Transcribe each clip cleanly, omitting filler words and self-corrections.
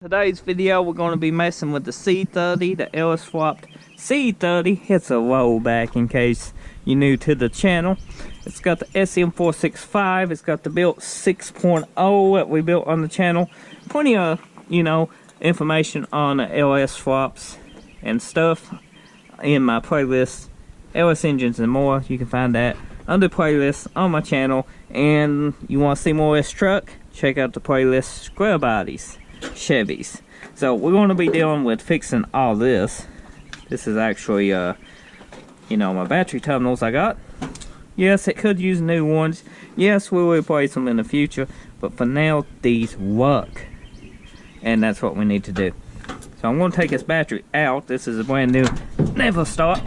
Today's video, we're going to be messing with the C30, the LS swapped C30. It's a rollback in case you're new to the channel. It's got the SM465. It's got the built 6.0 that we built on the channel. Plenty of, information on the LS swaps and stuff in my playlist, LS engines and more. You can find that under playlist on my channel. And you want to see more of this truck? Check out the playlist Square Bodies, Chevys. So we're going to be dealing with fixing all this. This is actually my battery terminals I got. Yes, it could use new ones. Yes, we'll replace them in the future, but for now these work, and that's what we need to do. So I'm going to take this battery out. This is a brand new ever start.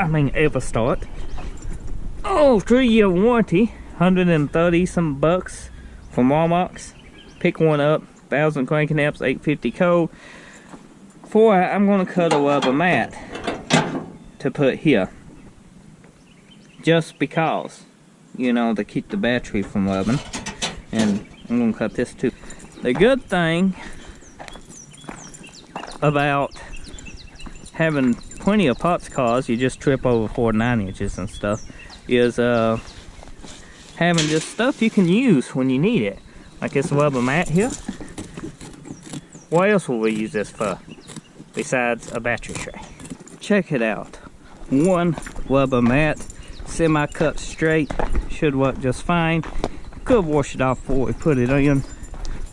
Oh, 3-year warranty, 130 some bucks from Walmart. Pick one up, 1000 cranking amps, 850 cold. For it, I'm going to cut a rubber mat to put here, just because, to keep the battery from rubbing. And I'm going to cut this too. The good thing about having plenty of parts cars, you just trip over 4 9-inches and stuff, is having just stuff you can use when you need it. Like this rubber mat here. What else will we use this for besides a battery tray? Check it out. One rubber mat, semi-cut straight, should work just fine. Could wash it off before we put it in,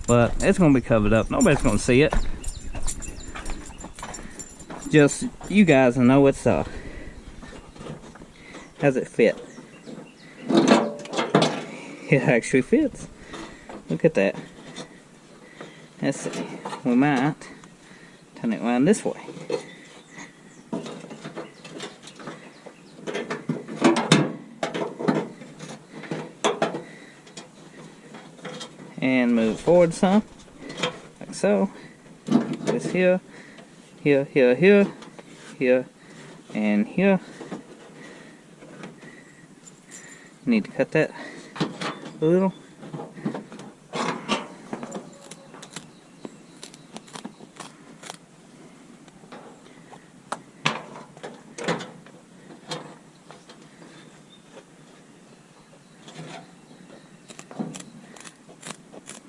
but it's gonna be covered up. Nobody's gonna see it. Just you guys know what's how's it fit? It actually fits. Look at that. Let's see. We might turn it around this way. And move it forward some, like so. This here, here, and here. Need to cut that a little.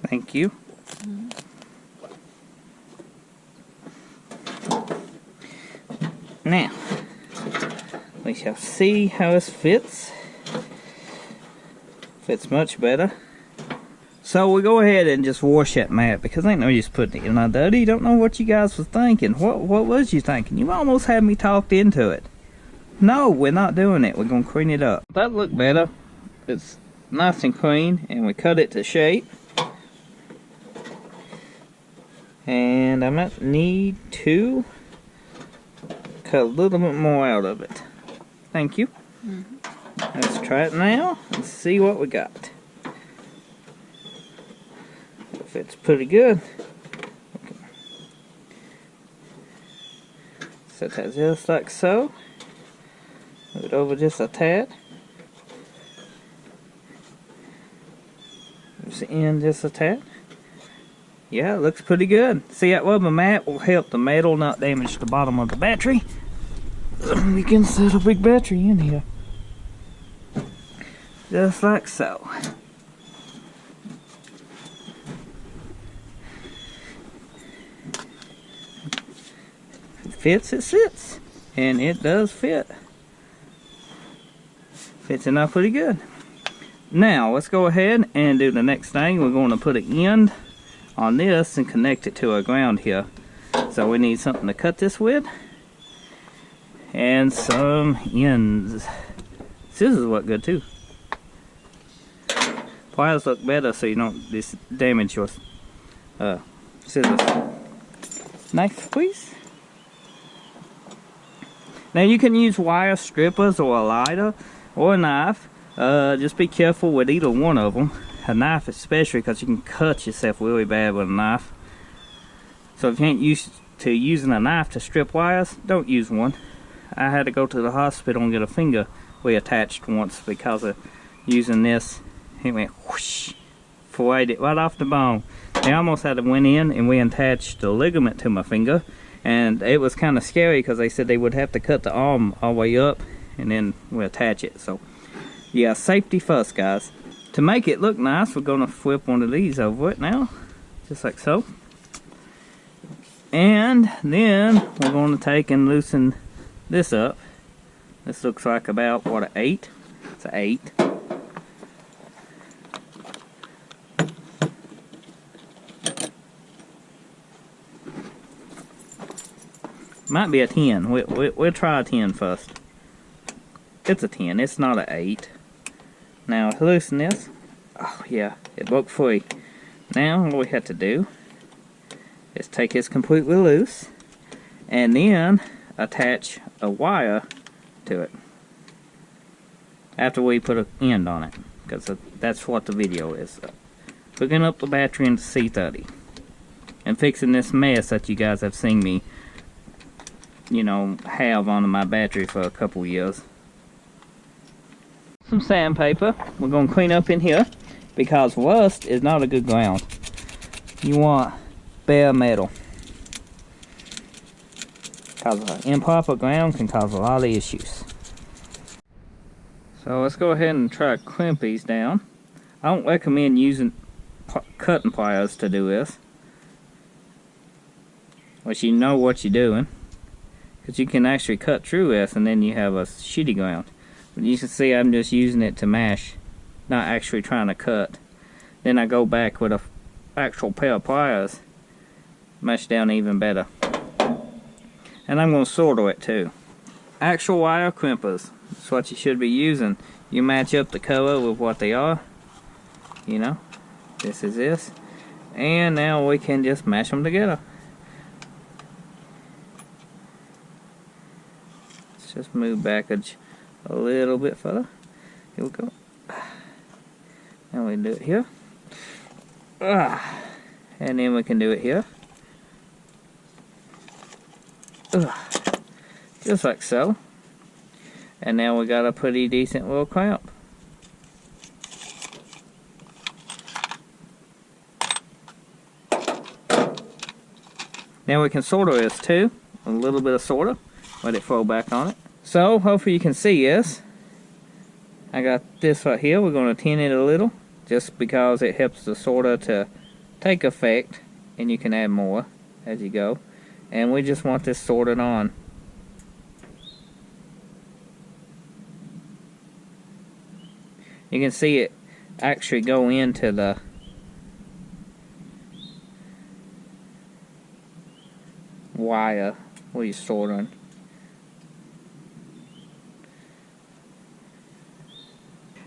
Thank you. Now, we shall see how this fits. Fits much better. So we go ahead and just wash that mat, because ain't no use putting it in my dirty. Don't know what you guys was thinking. What was you thinking? You almost had me talked into it. No, we're not doing it. We're gonna clean it up. That look better. It's nice and clean, and we cut it to shape. And I might need to cut a little bit more out of it. Thank you. Let's try it now and see what we got. If it's pretty good. Okay. Set that just like so. Move it over just a tad. Move the end just a tad. Yeah, it looks pretty good. See, that rubber mat will help the metal not damage the bottom of the battery. We can set a big battery in here. Just like so. If it fits, it sits. And it does fit. Fits enough pretty good. Now, let's go ahead and do the next thing. We're going to put an end on this and connect it to our ground here. So we need something to cut this with, and some ends. Scissors work good too. Pliers look better so you don't damage your scissors. Knife, please. Now you can use wire strippers or a lighter or a knife. Just be careful with either one of them. A knife especially, because you can cut yourself really bad with a knife. So if you ain't used to using a knife to strip wires, don't use one. I had to go to the hospital and get a finger reattached once because of using this. It went whoosh, filleted it right off the bone. They almost had to went in and we attached the ligament to my finger, and it was kind of scary because they said they would have to cut the arm all the way up and then we attach it. So yeah, safety first, guys. To make it look nice, we're going to flip one of these over it now, just like so. And then we're going to take and loosen this up. This looks like about, what, an 8? It's an 8. Might be a 10. We'll try a 10 first. It's a 10. It's not an 8. Now, loosen this. Oh, yeah. It broke free. Now, all we have to do is take this completely loose and then attach a wire to it after we put an end on it, because that's what the video is. Hooking up the battery into C30 and fixing this mess that you guys have seen me, you know, have on my battery for a couple years. Some sandpaper. We're going to clean up in here because rust is not a good ground. You want bare metal, because improper ground can cause a lot of issues. So let's go ahead and try to crimp these down. I don't recommend using cutting pliers to do this, unless you know what you're doing, because you can actually cut through this and then you have a shitty ground. But you can see I'm just using it to mash, not actually trying to cut. Then I go back with a actual pair of pliers, mash down even better. And I'm going to solder it too. Actual wire crimpers, that's what you should be using. You match up the color with what they are. You know, this is this. And now we can just mash them together. Let's just move back a little bit further. Here we go. And we do it here. And then we can do it here. Just like so. And now we got a pretty decent little clamp. Now we can solder this too. A little bit of solder. Let it flow back on it. So hopefully you can see this. I got this right here. We're going to tin it a little, just because it helps the solder to take effect, and you can add more as you go. And we just want this soldered on. You can see it actually go into the wire where you're soldering.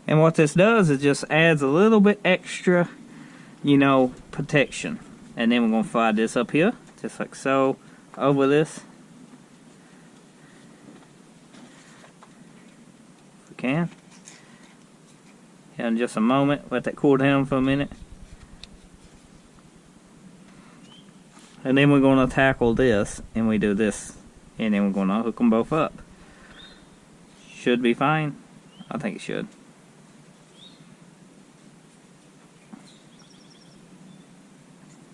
And what this does is just adds a little bit extra, you know, protection. And then we're going to slide this up here, just like so, over this. If we can. In just a moment, let that cool down for a minute. And then we're going to tackle this, and we do this. And then we're going to hook them both up. Should be fine. I think it should.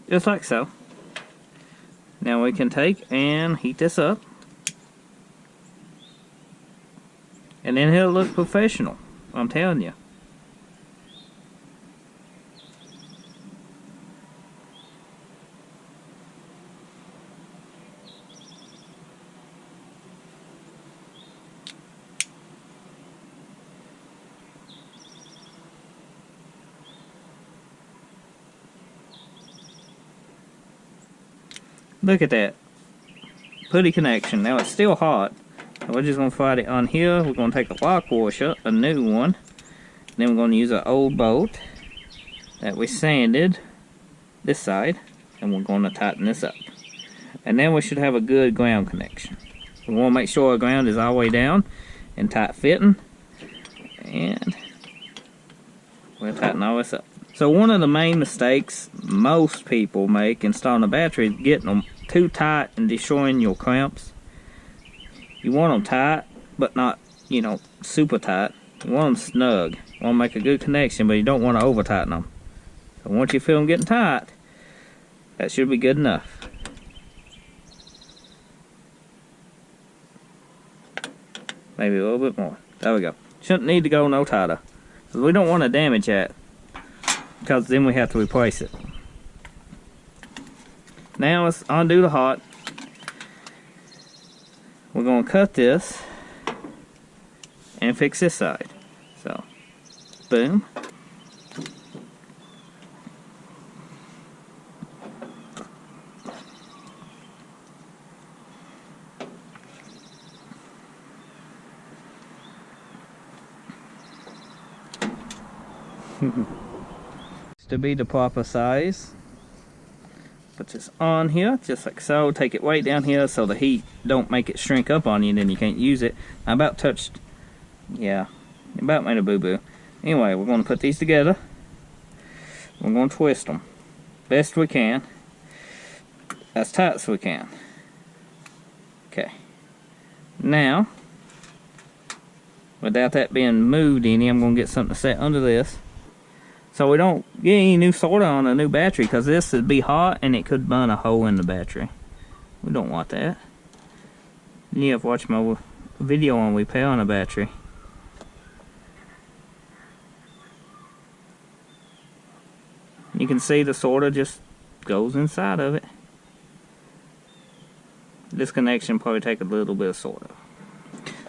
Just like so. Now we can take and heat this up. And then it'll look professional. I'm telling you. Look at that. Pretty connection. Now it's still hot. We're just going to slide it on here. We're going to take a lock washer, a new one. Then we're going to use an old bolt that we sanded this side. And we're going to tighten this up. And then we should have a good ground connection. We want to make sure our ground is all the way down and tight fitting. And we'll tighten all this up. So one of the main mistakes most people make installing a battery is getting them too tight and destroying your clamps. You want them tight, but not, you know, super tight. You want them snug. You want to make a good connection, but you don't want to over tighten them. So once you feel them getting tight, That should be good enough. Maybe a little bit more. There we go. Shouldn't need to go no tighter, because we don't want to damage that, because then we have to replace it. Now let's undo the hot. We're going to cut this and fix this side. So, boom. To be the proper size. Put this on here, just like so. Take it way down here so the heat don't make it shrink up on you and then you can't use it. I about touched, yeah, about made a boo-boo. Anyway, we're going to put these together. We're going to twist them best we can, as tight as we can. Okay. Now, without that being moved any, I'm going to get something to set under this, so we don't get any new solder on a new battery, because this would be hot and it could burn a hole in the battery. We don't want that. You have watched my video on repair on a battery. You can see the solder just goes inside of it. This connection probably take a little bit of solder.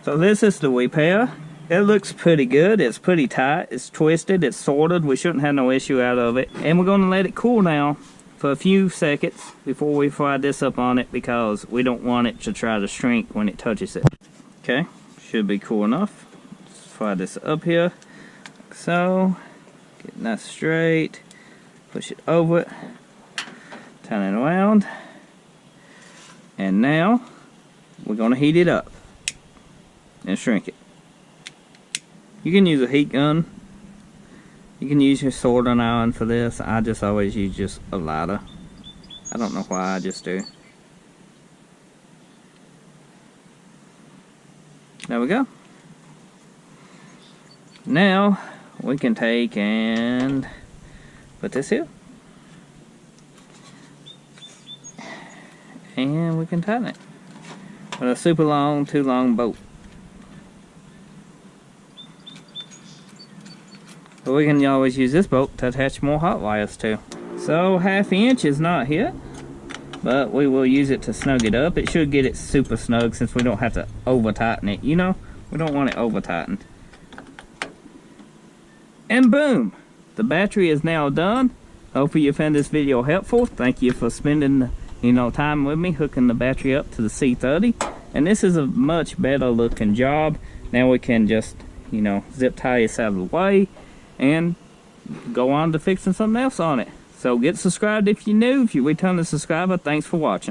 So this is the repair. It looks pretty good. It's pretty tight. It's twisted. It's soldered. We shouldn't have no issue out of it. And we're going to let it cool now for a few seconds before we fry this up on it, because we don't want it to try to shrink when it touches it. Okay, should be cool enough. Let's fry this up here, like so. Get nice straight. Push it over it. Turn it around. And now we're going to heat it up and shrink it. You can use a heat gun. You can use your soldering iron for this. I just always use just a lighter. I don't know why, I just do. There we go. Now we can take and put this here. And we can tighten it with a super long, too long bolt. But we can always use this bolt to attach more hot wires to. So 1/2 inch is not here, but we will use it to snug it up. It should get it super snug since we don't have to over tighten it, you know? We don't want it over tightened. And boom! The battery is now done. Hopefully you found this video helpful. Thank you for spending time with me hooking the battery up to the C30. And this is a much better looking job. Now we can just, zip tie this out of the way and go on to fixing something else on it. So get subscribed if you're new. If you're a returning subscriber, thanks for watching.